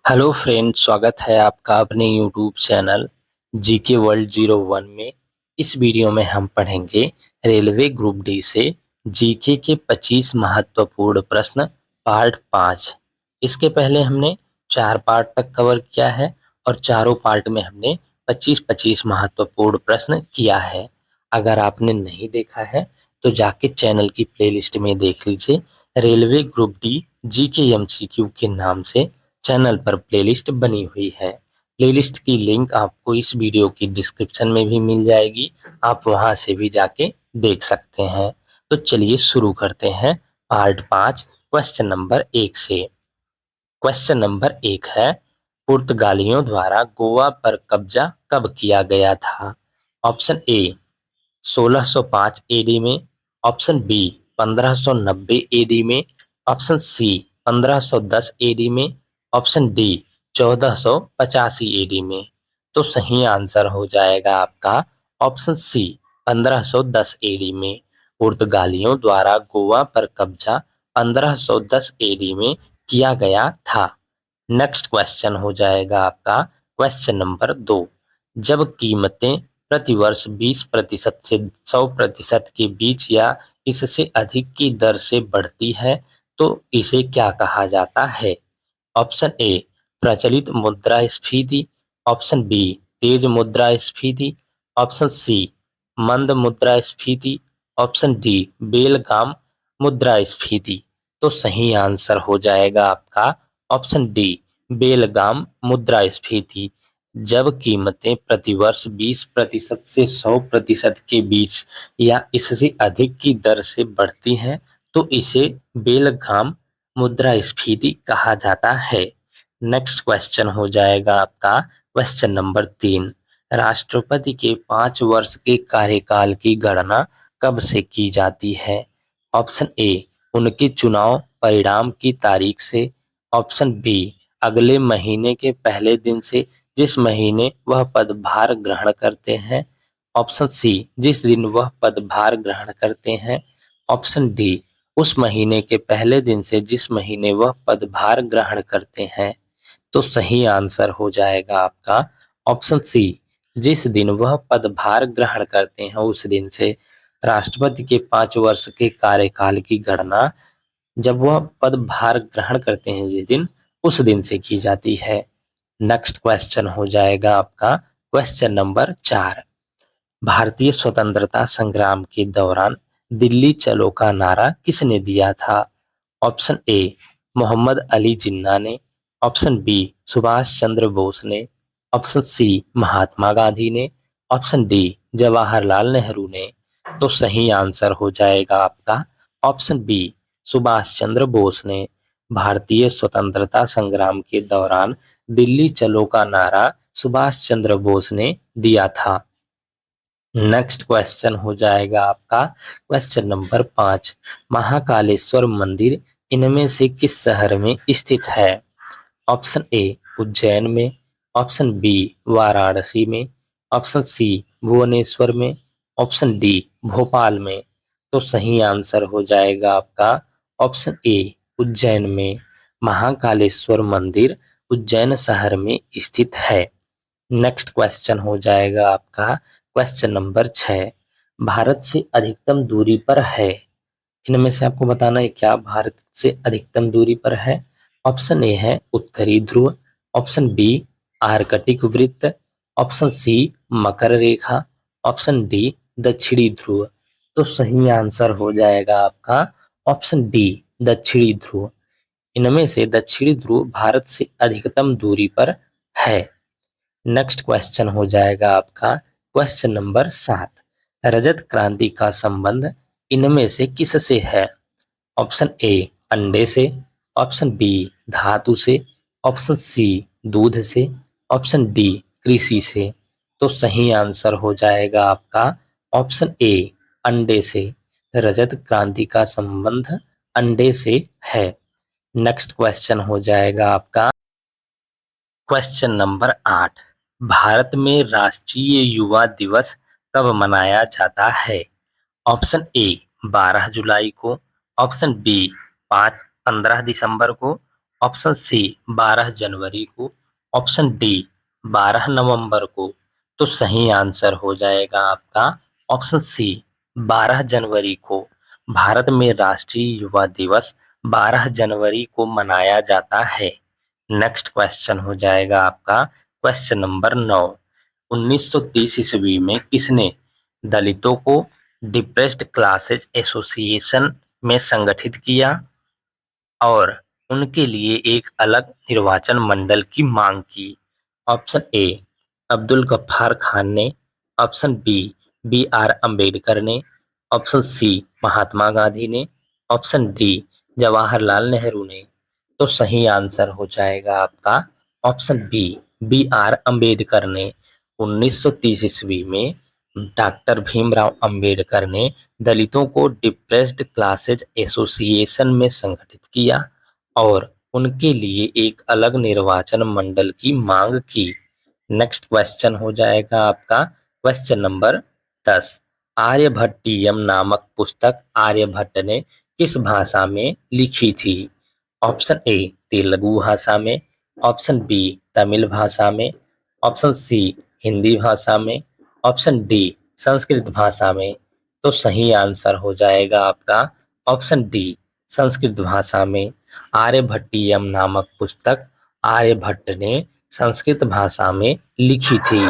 Hello friend, स्वागत है आपका अपने यूट्यूब चैनल जीके वर्ल्ड 01 में। इस वीडियो में हम पढ़ेंगे रेलवे ग्रुप डी से जीके के 25 महत्वपूर्ण प्रश्न पार्ट 5। इसके पहले हमने 4 पार्ट तक कवर किया है और चारों पार्ट में हमने 25-25 महत्वपूर्ण प्रश्न किया है। अगर आपने नहीं देखा है तो जाके चैनल की प्लेलिस्ट में देख लीजिए। Railway group D GK MCQ के नाम से चैनल पर प्लेलिस्ट बनी हुई है। प्लेलिस्ट की लिंक आपको इस वीडियो की डिस्क्रिप्शन में भी मिल जाएगी, आप वहां से भी जाके देख सकते हैं। तो चलिए शुरू करते हैं पार्ट 5 क्वेश्चन नंबर 1 से। क्वेश्चन नंबर 1 है, पुर्तगालियों द्वारा गोवा पर कब्जा कब किया गया था? ऑप्शन ए 1605 एडी में, ऑप्शन बी 1590 एडी में, ऑप्शन सी 1510 एडी में, ऑप्शन डी 1485 एडी में। तो सही आंसर हो जाएगा आपका ऑप्शन सी 1510 एडी में। पुर्तगालियों द्वारा गोवा पर कब्जा 1510 एडी में किया गया था। नेक्स्ट क्वेश्चन हो जाएगा आपका क्वेश्चन नंबर 2। जब कीमतें प्रतिवर्ष 20% से 100% के बीच या इससे अधिक की दर से बढ़ती है तो इसे क्या कहा जाता है? ऑप्शन ए प्रचलित मुद्रास्फीति, ऑप्शन बी तेज मुद्रास्फीति, ऑप्शन सी मंद मुद्रास्फीति, ऑप्शन डी बेलगाम मुद्रास्फीति। तो सही आंसर हो जाएगा आपका ऑप्शन डी बेलगाम मुद्रास्फीति। जब कीमतें प्रतिवर्ष 20% से 100% के बीच या इससे अधिक की दर से बढ़ती हैं तो इसे बेलगाम मुद्रास्फीति कहा जाता है। नेक्स्ट क्वेश्चन हो जाएगा आपका क्वेश्चन नंबर 3। राष्ट्रपति के 5 वर्ष के कार्यकाल की गणना कब से की जाती है? ऑप्शन ए उनके चुनाव परिणाम की तारीख से, ऑप्शन बी अगले महीने के पहले दिन से जिस महीने वह पदभार ग्रहण करते हैं, ऑप्शन सी जिस दिन वह पदभार ग्रहण करते हैं, ऑप्शन डी उस महीने के पहले दिन से जिस महीने वह पदभार ग्रहण करते हैं। तो सही आंसर हो जाएगा आपका ऑप्शन सी जिस दिन वह पदभार ग्रहण करते हैं उस दिन से। राष्ट्रपति के 5 वर्ष के कार्यकाल की गणना जब वह पदभार ग्रहण करते हैं जिस दिन, उस दिन से की जाती है। नेक्स्ट क्वेश्चन हो जाएगा आपका क्वेश्चन नंबर 4। भारतीय स्वतंत्रता संग्राम के दौरान दिल्ली चलो का नारा किसने दिया था? ऑप्शन ए मोहम्मद अली जिन्ना ने, ऑप्शन बी सुभाष चंद्र बोस ने, ऑप्शन सी महात्मा गांधी ने, ऑप्शन डी जवाहरलाल नेहरू ने। तो सही आंसर हो जाएगा आपका ऑप्शन बी सुभाष चंद्र बोस ने। भारतीय स्वतंत्रता संग्राम के दौरान दिल्ली चलो का नारा सुभाष चंद्र बोस ने दिया था। नेक्स्ट क्वेश्चन हो जाएगा आपका क्वेश्चन नंबर 5। महाकालेश्वर मंदिर इनमें से किस शहर में स्थित है? ऑप्शन ए उज्जैन में, ऑप्शन बी वाराणसी में, ऑप्शन सी भुवनेश्वर में, ऑप्शन डी भोपाल में। तो सही आंसर हो जाएगा आपका ऑप्शन ए उज्जैन में। महाकालेश्वर मंदिर उज्जैन शहर में स्थित है। नेक्स्ट क्वेश्चन हो जाएगा आपका क्वेश्चन नंबर 6। भारत से अधिकतम दूरी पर है, इनमें से आपको बताना है क्या भारत से अधिकतम दूरी पर है। ऑप्शन ए है उत्तरी ध्रुव, ऑप्शन बी आर्कटिक वृत्त, ऑप्शन सी मकर रेखा, ऑप्शन डी दक्षिणी ध्रुव। तो सही आंसर हो जाएगा आपका ऑप्शन डी दक्षिणी ध्रुव। इनमें से दक्षिणी ध्रुव भारत से अधिकतम दूरी पर है। नेक्स्ट क्वेश्चन हो जाएगा आपका क्वेश्चन नंबर 7। रजत क्रांति का संबंध इनमें से किससे है? ऑप्शन ए अंडे से, ऑप्शन बी धातु से, ऑप्शन सी दूध से, ऑप्शन डी कृषि से। तो सही आंसर हो जाएगा आपका ऑप्शन ए अंडे से। रजत क्रांति का संबंध अंडे से है। नेक्स्ट क्वेश्चन हो जाएगा आपका क्वेश्चन नंबर 8। भारत में राष्ट्रीय युवा दिवस कब मनाया जाता है? ऑप्शन ए 12 जुलाई को, ऑप्शन बी 15 दिसंबर को, ऑप्शन सी 12 जनवरी को, ऑप्शन डी 12 नवंबर को। तो सही आंसर हो जाएगा आपका ऑप्शन सी 12 जनवरी को। भारत में राष्ट्रीय युवा दिवस 12 जनवरी को मनाया जाता है। नेक्स्ट क्वेश्चन हो जाएगा आपका क्वेश्चन नंबर 9। 1930 ईस्वी में किसने दलितों को डिप्रेस्ड क्लासेज एसोसिएशन में संगठित किया और उनके लिए एक अलग निर्वाचन मंडल की मांग की? ऑप्शन ए अब्दुल गफ्फार खान ने, option B B R Ambedkar ने, ऑप्शन सी महात्मा गांधी ने, ऑप्शन डी जवाहरलाल नेहरू ने। तो सही आंसर हो जाएगा आपका option B B R Ambedkar ने। 1930 ईस्वी में डॉक्टर भीमराव अंबेडकर ने दलितों को डिप्रेस्ड क्लासेज एसोसिएशन में संगठित किया और उनके लिए एक अलग निर्वाचन मंडल की मांग की। नेक्स्ट क्वेश्चन हो जाएगा आपका क्वेश्चन नंबर 10। आर्यभट्टियम नामक पुस्तक आर्यभट्ट ने किस भाषा में लिखी थी? ऑप्शन ए तेलुगु भाषा में, ऑप्शन बी तमिल भाषा में, ऑप्शन सी हिंदी भाषा में, ऑप्शन डी संस्कृत भाषा में। तो सही आंसर हो जाएगा आपका ऑप्शन डी संस्कृत भाषा में। आर्यभट्टियम नामक पुस्तक आर्यभट्ट ने संस्कृत भाषा में लिखी थी।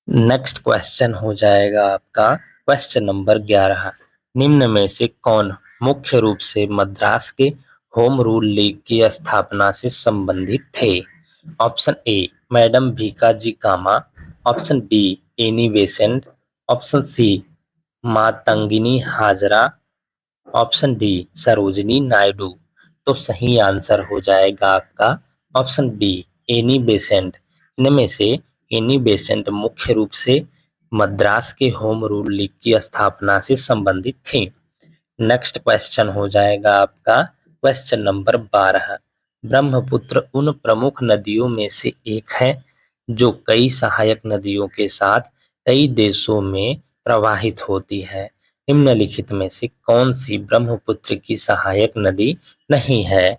नेक्स्ट क्वेश्चन हो जाएगा आपका क्वेश्चन नंबर 11। निम्न में से कौन मुख्य रूप से मद्रास के होम रूल लीग की स्थापना से संबंधित थे? Option A madam Bhikaji Cama, option B Annie Besant, option C Matangini Hazra, option D Sarojini Naidu. तो सही आंसर हो जाएगा आपका ऑप्शन बी एनी बेसेंट। इनमें से एनी बेसेंट मुख्य रूप से मद्रास के होम रूल लीग की स्थापना से संबंधित थी। नेक्स्ट क्वेश्चन हो जाएगा आपका क्वेश्चन नंबर 12। ब्रह्मपुत्र उन प्रमुख नदियों में से एक है जो कई सहायक नदियों के साथ कई देशों में प्रवाहित होती है। निम्नलिखित में से कौन सी ब्रह्मपुत्र की सहायक नदी नहीं है?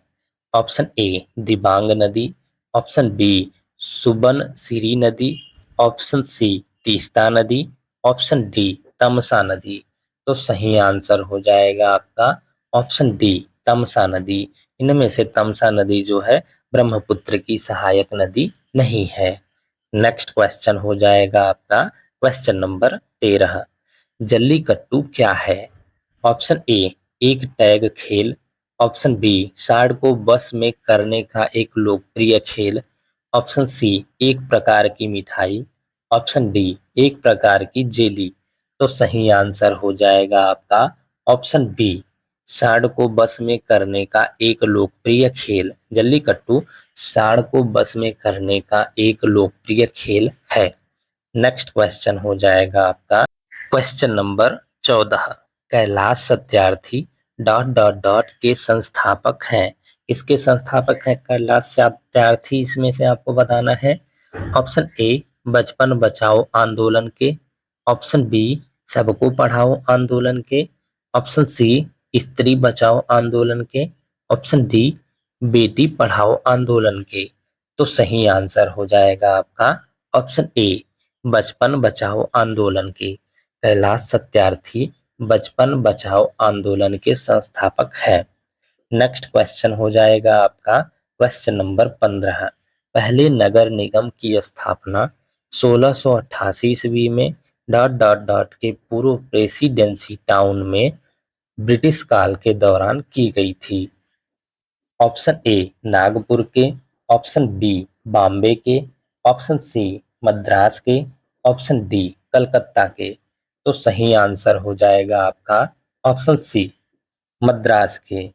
ऑप्शन ए दिबांग नदी, ऑप्शन बी सुबनसिरी नदी, ऑप्शन सी तीस्ता नदी, ऑप्शन डी तमसा नदी। तो सही आंसर हो जाएगा आपका ऑप्शन डी तमसा नदी। इनमें से तमसा नदी जो है ब्रह्मपुत्र की सहायक नदी नहीं है। नेक्स्ट क्वेश्चन हो जाएगा आपका क्वेश्चन नंबर 13। जल्लीकट्टू क्या है? ऑप्शन ए एक टैग खेल, ऑप्शन बी सांड को बस में करने का एक लोकप्रिय खेल, ऑप्शन सी एक प्रकार की मिठाई, ऑप्शन डी एक प्रकार की जेली। तो सही आंसर हो जाएगा आपका ऑप्शन बी सांड को बस में करने का एक लोकप्रिय खेल। जल्लीकट्टू सांड को बस में करने का एक लोकप्रिय खेल है। नेक्स्ट क्वेश्चन हो जाएगा आपका question number 14। Kailash Satyarthi dot dot dot के संस्थापक हैं। इसके संस्थापक हैं कैलाश सत्यार्थी, इसमें से आपको बताना है। ऑप्शन ए बचपन बचाओ आंदोलन के, ऑप्शन बी सबको पढ़ाओ आंदोलन के, ऑप्शन सी स्त्री बचाओ आंदोलन के, ऑप्शन डी बेटी पढ़ाओ आंदोलन के। तो सही आंसर हो जाएगा आपका ऑप्शन ए बचपन बचाओ आंदोलन के। कैलाश सत्यार्थी बचपन बचाओ आंदोलन के संस्थापक है। नेक्स्ट क्वेश्चन हो जाएगा आपका क्वेश्चन नंबर 15। पहले नगर निगम की स्थापना 1688 ईस्वी में डॉट डॉट डॉट के पूर्व प्रेसिडेंसी टाउन में ब्रिटिश काल के दौरान की गई थी। ऑप्शन ए नागपुर के, ऑप्शन बी बॉम्बे के, ऑप्शन सी मद्रास के, ऑप्शन डी कलकत्ता के। तो सही आंसर हो जाएगा आपका ऑप्शन सी मद्रास के।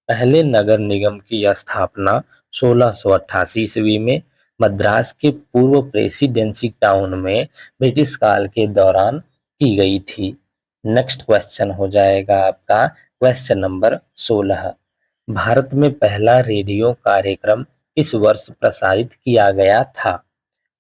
पहले नगर निगम की स्थापना 1688 ईस्वी में मद्रास के पूर्व प्रेसिडेंसी टाउन में ब्रिटिश काल के दौरान की गई थी। नेक्स्ट क्वेश्चन हो जाएगा आपका क्वेश्चन नंबर 16। भारत में पहला रेडियो कार्यक्रम किस वर्ष प्रसारित किया गया था?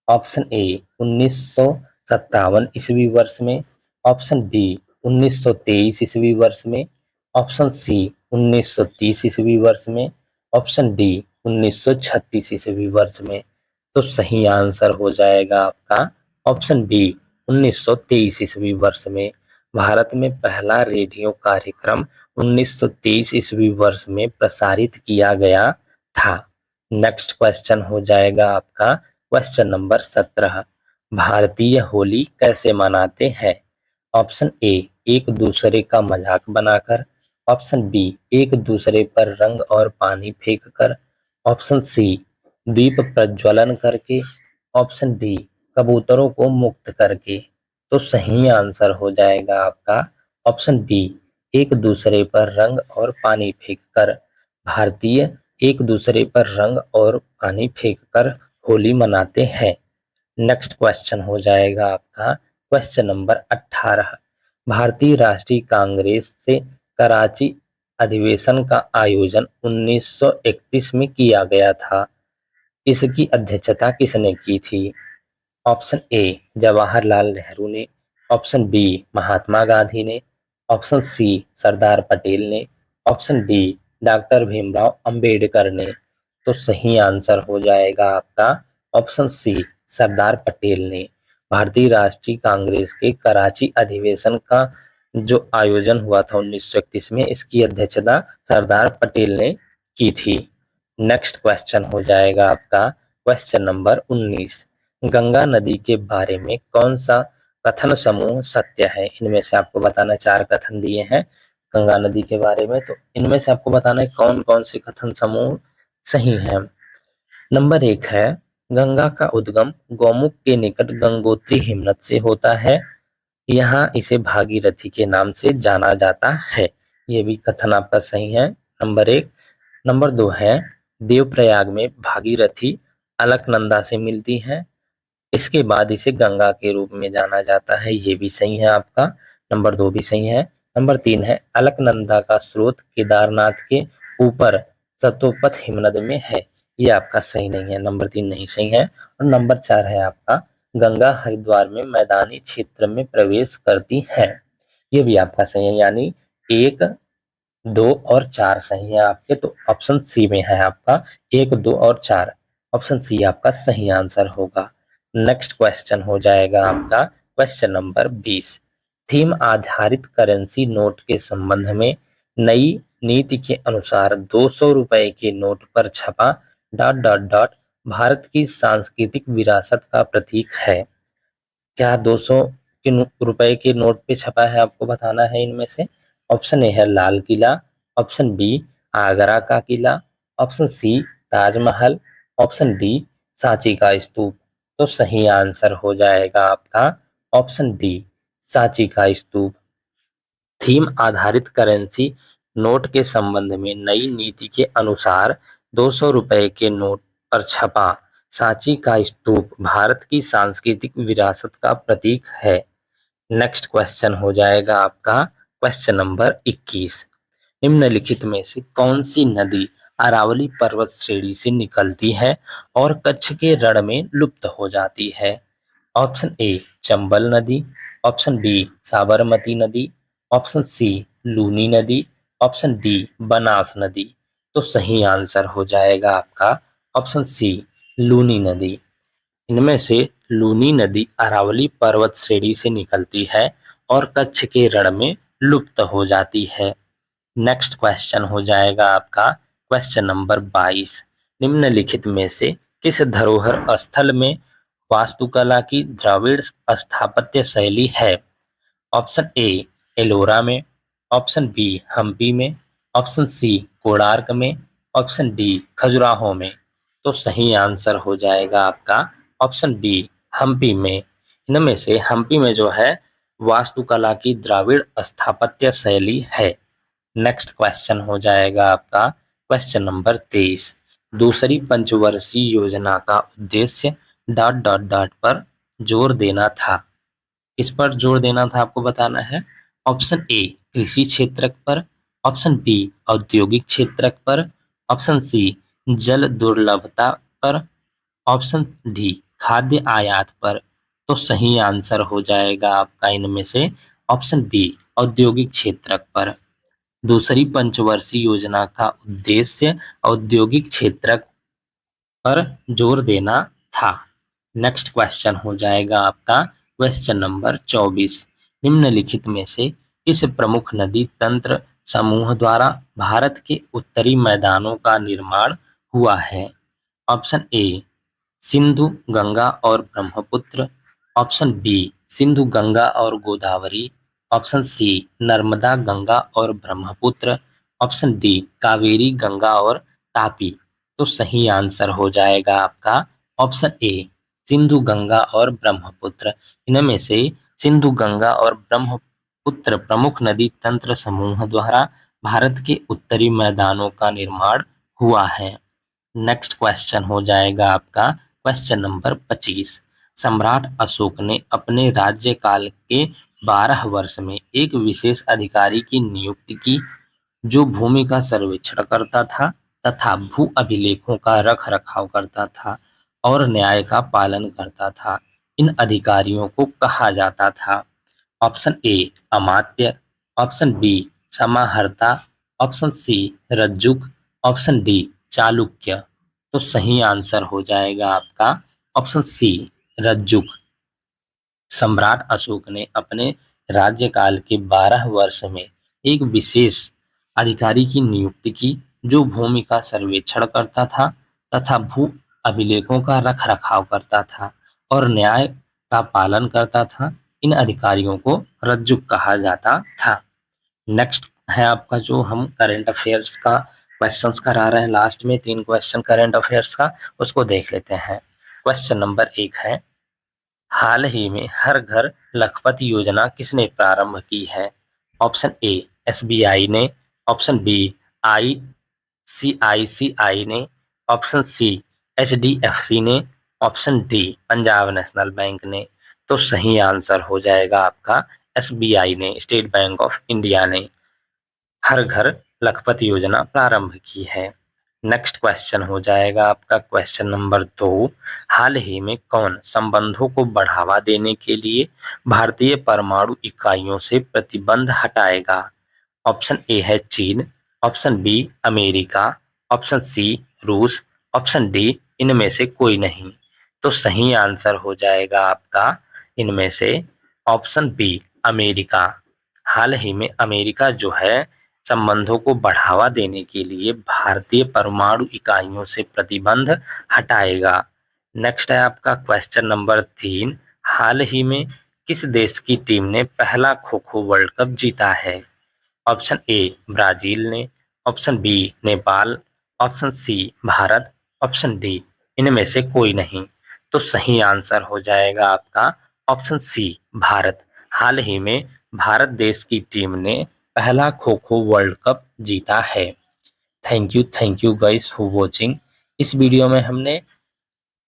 ऑप्शन ए 1957 ईस्वी वर्ष में, ऑप्शन बी 1923 ईस्वी वर्ष में, ऑप्शन सी 1930 ईस्वी वर्ष में, ऑप्शन डी 1936 ईस्वी वर्ष में। तो सही आंसर हो जाएगा आपका ऑप्शन बी 1923 ईस्वी वर्ष में। भारत में पहला रेडियो कार्यक्रम 1923 ईस्वी वर्ष में प्रसारित किया गया था। नेक्स्ट क्वेश्चन हो जाएगा आपका क्वेश्चन नंबर 17। भारतीय होली कैसे मनाते हैं? ऑप्शन ए एक दूसरे का मजाक बनाकर, ऑप्शन बी एक दूसरे पर रंग और पानी फेंक कर, ऑप्शन सी दीप प्रज्वलन करके, ऑप्शन डी कबूतरों को मुक्त करके। तो सही आंसर हो जाएगा आपका ऑप्शन बी एक दूसरे पर रंग और पानी फेंक कर। भारतीय एक दूसरे पर रंग और पानी फेंक कर होली मनाते हैं। नेक्स्ट क्वेश्चन हो जाएगा आपका क्वेश्चन नंबर 18। भारतीय राष्ट्रीय कांग्रेस से कराची अधिवेशन का आयोजन 1931 में किया गया था। इसकी अध्यक्षता किसने की थी? ऑप्शन ए जवाहरलाल नेहरू ने, ऑप्शन बी महात्मा गांधी ने, ऑप्शन सी सरदार पटेल ने, option D doctor Bhimrao Ambedkar ने। तो सही आंसर हो जाएगा आपका ऑप्शन सी सरदार पटेल ने। भारतीय राष्ट्रीय कांग्रेस के कराची अधिवेशन का जो आयोजन हुआ था 1931 में, इसकी अध्यक्षता सरदार पटेल ने की थी। नेक्स्ट क्वेश्चन हो जाएगा आपका क्वेश्चन नंबर 19। गंगा नदी के बारे में कौन सा कथन समूह सत्य है? इनमें से आपको बताना, 4 कथन दिए हैं गंगा नदी के बारे में, तो इनमें से आपको बताना है कौन कौन से कथन समूह सही हैं। नंबर 1 है गंगा का उद्गम गौमुख के निकट गंगोत्री हिमनद से होता है। यहाँ इसे भागीरथी के नाम से जाना जाता है। ये भी कथन आपका सही है, नंबर 1। नंबर 2 है देवप्रयाग में भागीरथी अलकनंदा से मिलती है, इसके बाद इसे गंगा के रूप में जाना जाता है। ये भी सही है आपका, नंबर 2 भी सही है। नंबर 3 है अलकनंदा का स्रोत केदारनाथ के ऊपर सतोपथ हिमनद में है। ये आपका सही नहीं है, नंबर 3 नहीं सही है। और नंबर 4 है आपका गंगा हरिद्वार में मैदानी क्षेत्र में प्रवेश करती है। ये भी आपका सही है, यानी 1, 2 और 4 सही है आपके। तो ऑप्शन सी में है आपका 1, 2 और 4। ऑप्शन सी आपका सही आंसर होगा। नेक्स्ट क्वेश्चन हो जाएगा आपका क्वेश्चन नंबर 20। थीम आधारित करेंसी नोट के संबंध में नई नीति के अनुसार 200 रुपए के नोट पर छपा ... भारत की सांस्कृतिक विरासत का प्रतीक है। क्या 200 रुपए के नोट पे छपा है, आपको बताना है इनमें से। ऑप्शन ए है लाल किला, ऑप्शन बी आगरा का किला, option C Taj Mahal, option D Sanchi का स्तूप। तो सही आंसर हो जाएगा आपका ऑप्शन डी सांची का स्तूप। थीम आधारित करेंसी नोट के संबंध में नई नीति के अनुसार 200 रुपए के नोट पर छपा सांची का स्तूप भारत की सांस्कृतिक विरासत का प्रतीक है। नेक्स्ट क्वेश्चन हो जाएगा आपका क्वेश्चन नंबर 21। निम्नलिखित में से कौन सी नदी अरावली पर्वत श्रेणी से निकलती है और कच्छ के रण में लुप्त हो जाती है? ऑप्शन ए चंबल नदी, ऑप्शन बी साबरमती नदी, ऑप्शन सी लूनी नदी, ऑप्शन डी बनास नदी। तो सही आंसर हो जाएगा आपका ऑप्शन सी लूनी नदी। इनमें से लूनी नदी अरावली पर्वत श्रेणी से निकलती है और कच्छ के रण में लुप्त हो जाती है। नेक्स्ट क्वेश्चन हो जाएगा आपका क्वेश्चन नंबर 22। निम्नलिखित में से किस धरोहर स्थल में वास्तुकला की द्रविड़ स्थापत्य शैली है? ऑप्शन ए एलोरा में, ऑप्शन बी हम्पी में, ऑप्शन सी कोणार्क में, ऑप्शन डी खजुराहो में। तो सही आंसर हो जाएगा आपका ऑप्शन बी हम्पी में। इनमें से हम्पी में जो है वास्तुकला की द्रविड़ स्थापत्य शैली है। नेक्स्ट क्वेश्चन हो जाएगा आपका क्वेश्चन नंबर 23। दूसरी पंचवर्षीय योजना का उद्देश्य ... पर जोर देना था। इस पर जोर देना था आपको बताना है। ऑप्शन ए कृषि क्षेत्र पर, ऑप्शन बी औद्योगिक क्षेत्र पर, ऑप्शन सी जल दुर्लभता पर, ऑप्शन डी खाद्य आयात पर। तो सही आंसर हो जाएगा आपका इनमें से ऑप्शन बी औद्योगिक क्षेत्र पर। दूसरी पंचवर्षीय योजना का उद्देश्य औद्योगिक क्षेत्र पर जोर देना था। नेक्स्ट क्वेश्चन हो जाएगा आपका क्वेश्चन नंबर 24। निम्नलिखित में से किस प्रमुख नदी तंत्र समूह द्वारा भारत के उत्तरी मैदानों का निर्माण हुआ है? ऑप्शन ए सिंधु गंगा और ब्रह्मपुत्र, ऑप्शन बी सिंधु गंगा और गोदावरी, ऑप्शन सी नर्मदा गंगा और ब्रह्मपुत्र, ऑप्शन डी कावेरी गंगा और तापी। तो सही आंसर हो जाएगा आपका ऑप्शन ए सिंधु गंगा और ब्रह्मपुत्र। इनमें से सिंधु गंगा और ब्रह्मपुत्र प्रमुख नदी तंत्र समूह द्वारा भारत के उत्तरी मैदानों का निर्माण हुआ है। नेक्स्ट क्वेश्चन हो जाएगा आपका क्वेश्चन नंबर 25। सम्राट अशोक ने अपने राज्यकाल के 12 वर्ष में एक विशेष अधिकारी की नियुक्ति की जो भूमि का सर्वेक्षण करता था तथा भू अभिलेखों का रख रखाव करता था और न्याय का पालन करता था। इन अधिकारियों को कहा जाता था? ऑप्शन ए अमात्य, ऑप्शन बी समाहर्ता, ऑप्शन सी रज्जुक, ऑप्शन डी चालुक्य। तो सही आंसर हो जाएगा आपका ऑप्शन सी रज्जुक। सम्राट अशोक ने अपने राज्यकाल के 12 वर्ष में एक विशेष अधिकारी की नियुक्ति की जो भूमि का सर्वेक्षण करता था तथा भू अभिलेखों का रख रखाव करता था और न्याय का पालन करता था। इन अधिकारियों को रज्जुक कहा जाता था। नेक्स्ट है आपका जो हम करंट अफेयर्स का क्वेश्चंस करा रहे हैं, लास्ट में 3 क्वेश्चन करंट अफेयर्स का, उसको देख लेते हैं। क्वेश्चन नंबर 1 है, हाल ही में हर घर लखपति योजना किसने प्रारंभ की है? ऑप्शन ए एसबीआई ने, ऑप्शन बी आईसीआईसीआई ने, ऑप्शन सी एचडीएफसी ने, option D Punjab national bank ने। तो सही आंसर हो जाएगा आपका एसबीआई ने, स्टेट बैंक ऑफ इंडिया ने हर घर लखपति योजना प्रारंभ की है। नेक्स्ट क्वेश्चन हो जाएगा आपका क्वेश्चन नंबर 2। हाल ही में कौन संबंधों को बढ़ावा देने के लिए भारतीय परमाणु इकाइयों से प्रतिबंध हटाएगा? ऑप्शन ए है चीन, option B America, option C रूस, ऑप्शन डी इनमें से कोई नहीं। तो सही आंसर हो जाएगा आपका इनमें से ऑप्शन बी अमेरिका। हाल ही में अमेरिका जो है संबंधों को बढ़ावा देने के लिए भारतीय परमाणु इकाइयों से प्रतिबंध हटाएगा। नेक्स्ट है आपका क्वेश्चन नंबर 3। हाल ही में किस देश की टीम ने पहला खो खो वर्ल्ड कप जीता है? ऑप्शन ए ब्राजील ने, option B Nepal, option C Bharat, option D इनमें से कोई नहीं। तो सही आंसर हो जाएगा आपका ऑप्शन सी भारत। हाल ही में भारत देश की टीम ने पहला खो खो वर्ल्ड कप जीता है। Thank you guys for watching. इस वीडियो में हमने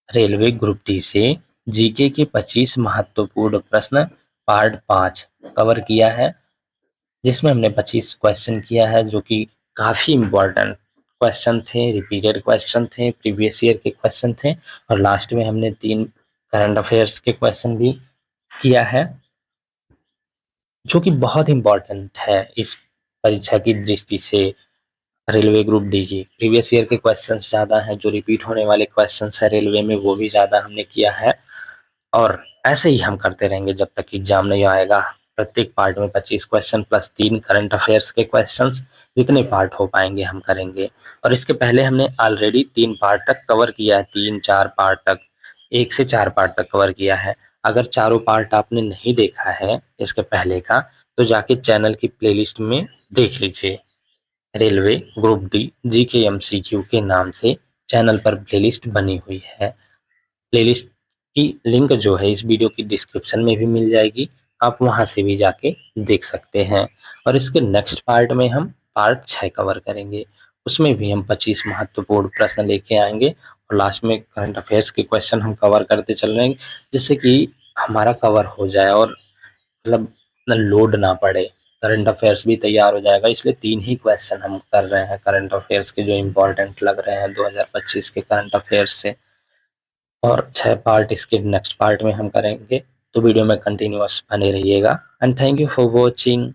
रेलवे ग्रुप डी से जीके के 25 महत्वपूर्ण प्रश्न पार्ट 5 कवर किया है, जिसमें हमने 25 क्वेश्चन किया है जो कि काफी इम्पोर्टेंट क्वेश्चन थे, रिपीटेड क्वेश्चन थे, प्रीवियस ईयर के क्वेश्चन थे और लास्ट में हमने 3 करंट अफेयर्स के क्वेश्चन भी किया है जो कि बहुत इम्पोर्टेंट है इस परीक्षा की दृष्टि से। रेलवे ग्रुप डी की प्रीवियस ईयर के क्वेश्चंस ज़्यादा हैं, जो रिपीट होने वाले क्वेश्चंस है रेलवे में वो भी ज़्यादा हमने किया है और ऐसे ही हम करते रहेंगे जब तक एग्जाम नहीं आएगा। प्रत्येक पार्ट में 25 क्वेश्चन प्लस 3 करंट अफेयर्स के क्वेश्चंस, जितने पार्ट हो पाएंगे हम करेंगे। और इसके पहले हमने ऑलरेडी 3 पार्ट तक कवर किया है, 3-4 पार्ट तक, 1 से 4 पार्ट तक कवर किया है। अगर चारों पार्ट आपने नहीं देखा है इसके पहले का तो जाके चैनल की प्लेलिस्ट में देख लीजिए। Railway group D GK MCQ के नाम से चैनल पर प्लेलिस्ट बनी हुई है। प्लेलिस्ट की लिंक जो है इस वीडियो की डिस्क्रिप्शन में भी मिल जाएगी, आप वहां से भी जाके देख सकते हैं। और इसके नेक्स्ट पार्ट में हम पार्ट 6 कवर करेंगे, उसमें भी हम 25 महत्वपूर्ण प्रश्न लेके आएंगे और लास्ट में करंट अफेयर्स के क्वेश्चन हम कवर करते चल रहे हैं जिससे कि हमारा कवर हो जाए और मतलब लोड ना पड़े, करंट अफेयर्स भी तैयार हो जाएगा। इसलिए 3 ही क्वेश्चन हम कर रहे हैं करंट अफेयर्स के जो इम्पोर्टेंट लग रहे हैं 2025 के करंट अफेयर्स से, और 6 पार्ट इसके नेक्स्ट पार्ट में हम करेंगे। तो वीडियो में कंटिन्यूअस बने रहिएगा and thank you for watching.